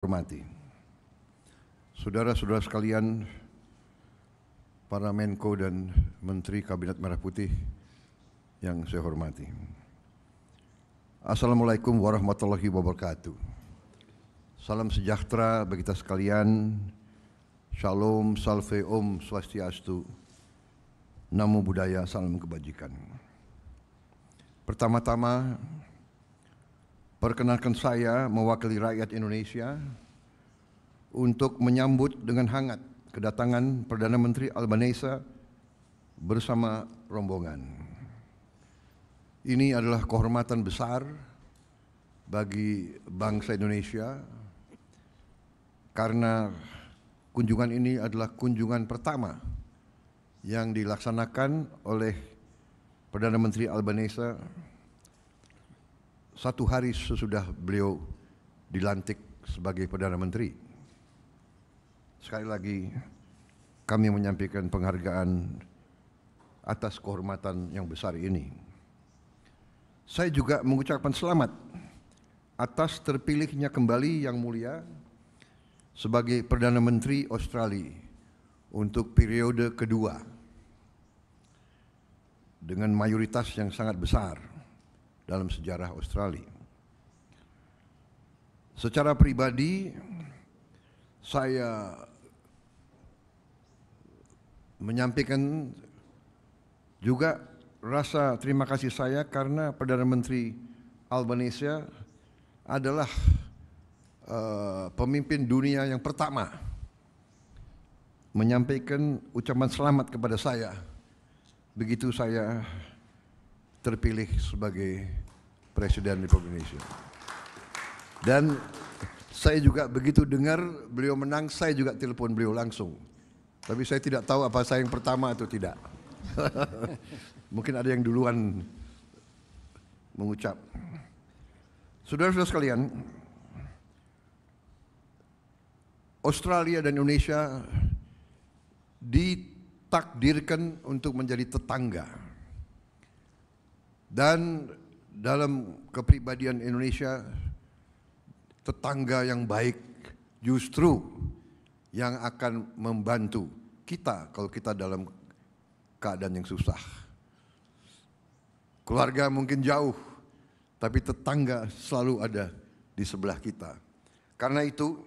Hormati saudara-saudara sekalian, para Menko dan Menteri Kabinet Merah Putih yang saya hormati. Assalamualaikum warahmatullahi wabarakatuh. Salam sejahtera bagi kita sekalian. Shalom, salve, om, swastiastu, namo buddhaya, salam kebajikan. Pertama-tama, perkenalkan saya mewakili rakyat Indonesia untuk menyambut dengan hangat kedatangan Perdana Menteri Albanese bersama rombongan. Ini adalah kehormatan besar bagi bangsa Indonesia karena kunjungan ini adalah kunjungan pertama yang dilaksanakan oleh Perdana Menteri Albanese satu hari sesudah beliau dilantik sebagai Perdana Menteri. Sekali lagi kami menyampaikan penghargaan atas kehormatan yang besar ini. Saya juga mengucapkan selamat atas terpilihnya kembali Yang Mulia sebagai Perdana Menteri Australia untuk periode kedua dengan mayoritas yang sangat besar dalam sejarah Australia. Secara pribadi, saya menyampaikan juga rasa terima kasih saya karena Perdana Menteri Albanese adalah pemimpin dunia yang pertama menyampaikan ucapan selamat kepada saya begitu saya terpilih sebagai Presiden Republik Indonesia. Dan saya juga begitu dengar beliau menang, saya juga telepon beliau langsung. Tapi saya tidak tahu apa saya yang pertama atau tidak. Mungkin ada yang duluan mengucap. Saudara-saudara sekalian, Australia dan Indonesia ditakdirkan untuk menjadi tetangga. Dan dalam kepribadian Indonesia, tetangga yang baik justru yang akan membantu kita kalau kita dalam keadaan yang susah. Keluarga mungkin jauh, tapi tetangga selalu ada di sebelah kita. Karena itu,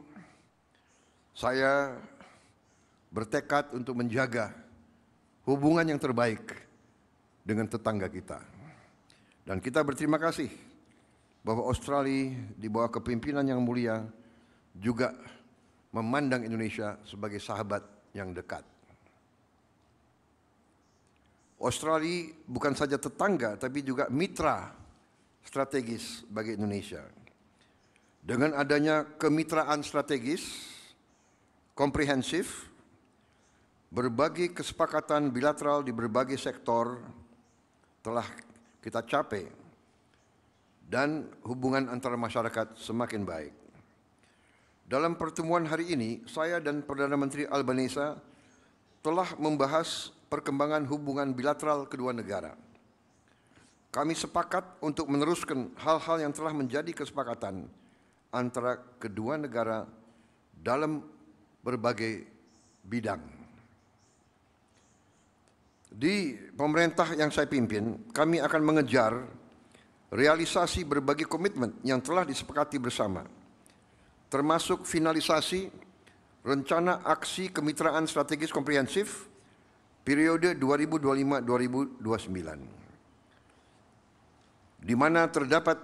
saya bertekad untuk menjaga hubungan yang terbaik dengan tetangga kita. Dan kita berterima kasih bahwa Australia di bawah kepemimpinan Yang Mulia juga memandang Indonesia sebagai sahabat yang dekat. Australia bukan saja tetangga tapi juga mitra strategis bagi Indonesia. Dengan adanya kemitraan strategis, komprehensif, berbagai kesepakatan bilateral di berbagai sektor telah kita capai dan hubungan antara masyarakat semakin baik. Dalam pertemuan hari ini, saya dan Perdana Menteri Albanese telah membahas perkembangan hubungan bilateral kedua negara. Kami sepakat untuk meneruskan hal-hal yang telah menjadi kesepakatan antara kedua negara dalam berbagai bidang. Di pemerintah yang saya pimpin, kami akan mengejar realisasi berbagai komitmen yang telah disepakati bersama, termasuk finalisasi rencana aksi kemitraan strategis komprehensif periode 2025-2029, di mana terdapat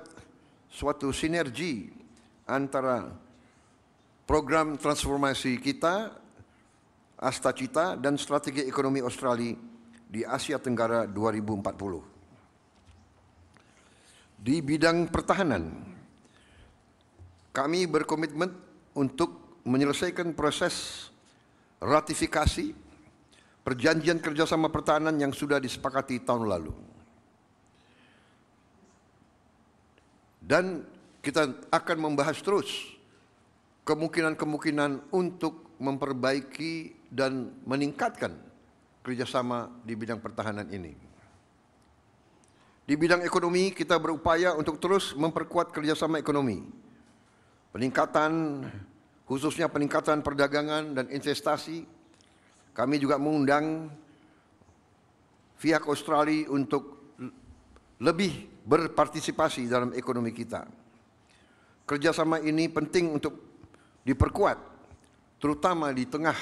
suatu sinergi antara program transformasi kita, Astacita, dan strategi ekonomi Australia di Asia Tenggara 2040. Di bidang pertahanan, kami berkomitmen untuk menyelesaikan proses ratifikasi perjanjian kerjasama pertahanan yang sudah disepakati tahun lalu. Dan kita akan membahas terus kemungkinan-kemungkinan untuk memperbaiki dan meningkatkan kerjasama di bidang pertahanan ini. Di bidang ekonomi, kita berupaya untuk terus memperkuat kerjasama ekonomi, peningkatan khususnya peningkatan perdagangan dan investasi. Kami juga mengundang pihak Australia untuk lebih berpartisipasi dalam ekonomi kita. Kerjasama ini penting untuk diperkuat, terutama di tengah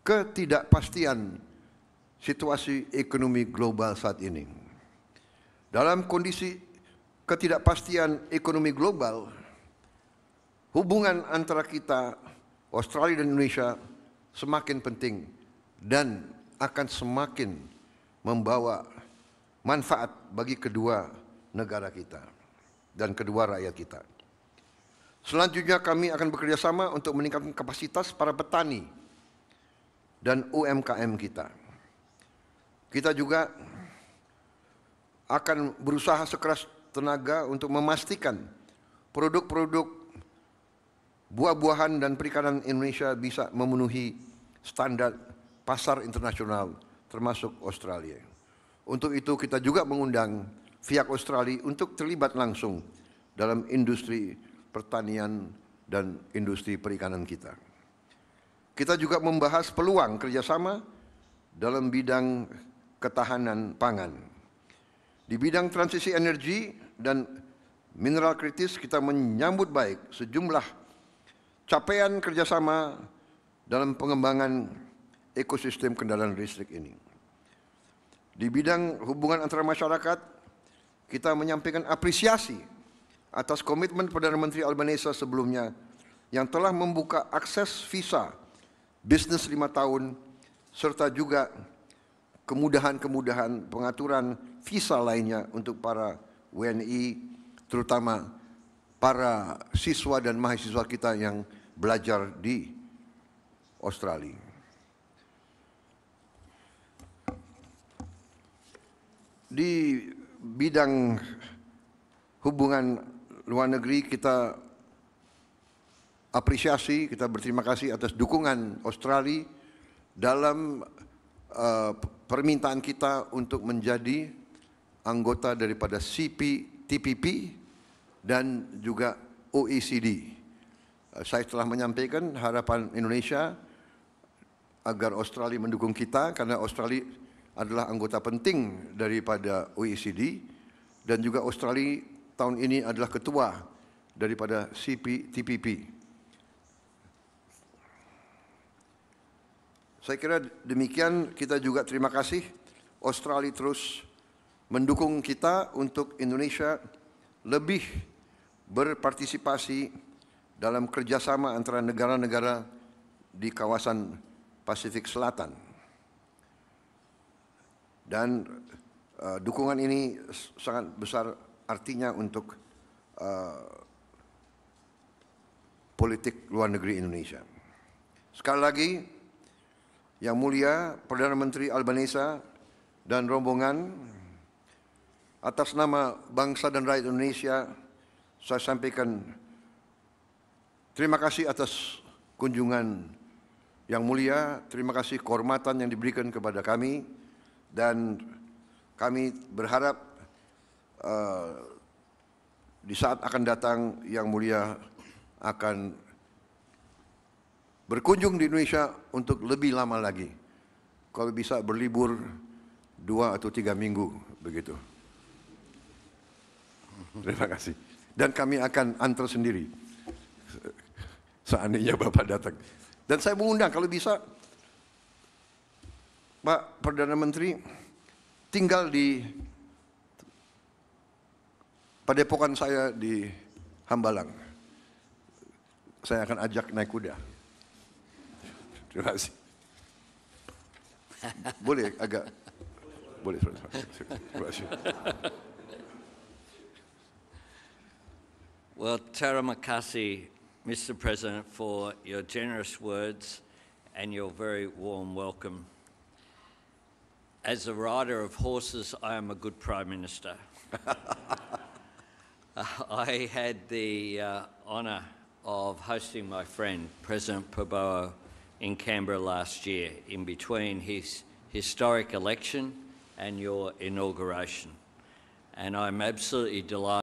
ketidakpastian situasi ekonomi global saat ini. Dalam kondisi ketidakpastian ekonomi global, hubungan antara kita, Australia dan Indonesia, semakin penting dan akan semakin membawa manfaat bagi kedua negara kita dan kedua rakyat kita. Selanjutnya kami akan bekerjasama untuk meningkatkan kapasitas para petani dan UMKM kita. Kita juga akan berusaha sekeras tenaga untuk memastikan produk-produk buah-buahan dan perikanan Indonesia bisa memenuhi standar pasar internasional termasuk Australia. Untuk itu kita juga mengundang pihak Australia untuk terlibat langsung dalam industri pertanian dan industri perikanan kita. Kita juga membahas peluang kerjasama dalam bidang ketahanan pangan. Di bidang transisi energi dan mineral kritis kita menyambut baik sejumlah capaian kerjasama dalam pengembangan ekosistem kendaraan listrik ini. Di bidang hubungan antara masyarakat, kita menyampaikan apresiasi atas komitmen Perdana Menteri Albanese sebelumnya yang telah membuka akses visa bisnis 5 tahun serta juga kemudahan-kemudahan pengaturan visa lainnya untuk para WNI, terutama para siswa dan mahasiswa kita yang belajar di Australia. Di bidang hubungan luar negeri kita apresiasi, kita berterima kasih atas dukungan Australia dalam permintaan kita untuk menjadi anggota daripada CPTPP dan juga OECD. Saya telah menyampaikan harapan Indonesia agar Australia mendukung kita karena Australia adalah anggota penting daripada OECD dan juga Australia tahun ini adalah ketua daripada CPTPP. Saya kira demikian. Kita juga terima kasih Australia terus mendukung kita untuk Indonesia lebih berpartisipasi dalam kerjasama antara negara-negara di kawasan Pasifik Selatan. Dan dukungan ini sangat besar artinya untuk politik luar negeri Indonesia. Sekali lagi, Yang Mulia Perdana Menteri Albanese dan rombongan, atas nama bangsa dan rakyat Indonesia, saya sampaikan terima kasih atas kunjungan Yang Mulia, terima kasih kehormatan yang diberikan kepada kami, dan kami berharap di saat akan datang Yang Mulia akan berkunjung di Indonesia untuk lebih lama lagi. Kalau bisa berlibur 2 atau 3 minggu begitu. Terima kasih. Dan kami akan antar sendiri seandainya Bapak datang. Dan saya mengundang kalau bisa Pak Perdana Menteri tinggal di padepokan saya di Hambalang. Saya akan ajak naik kuda. Terima kasih. Boleh agak. Boleh. Terima kasih. Well, terima kasih, Mr. President, for your generous words and your very warm welcome. As a rider of horses, I am a good Prime Minister. I had the honour of hosting my friend, President Prabowo, in Canberra last year, in between his historic election and your inauguration. And I'm absolutely delighted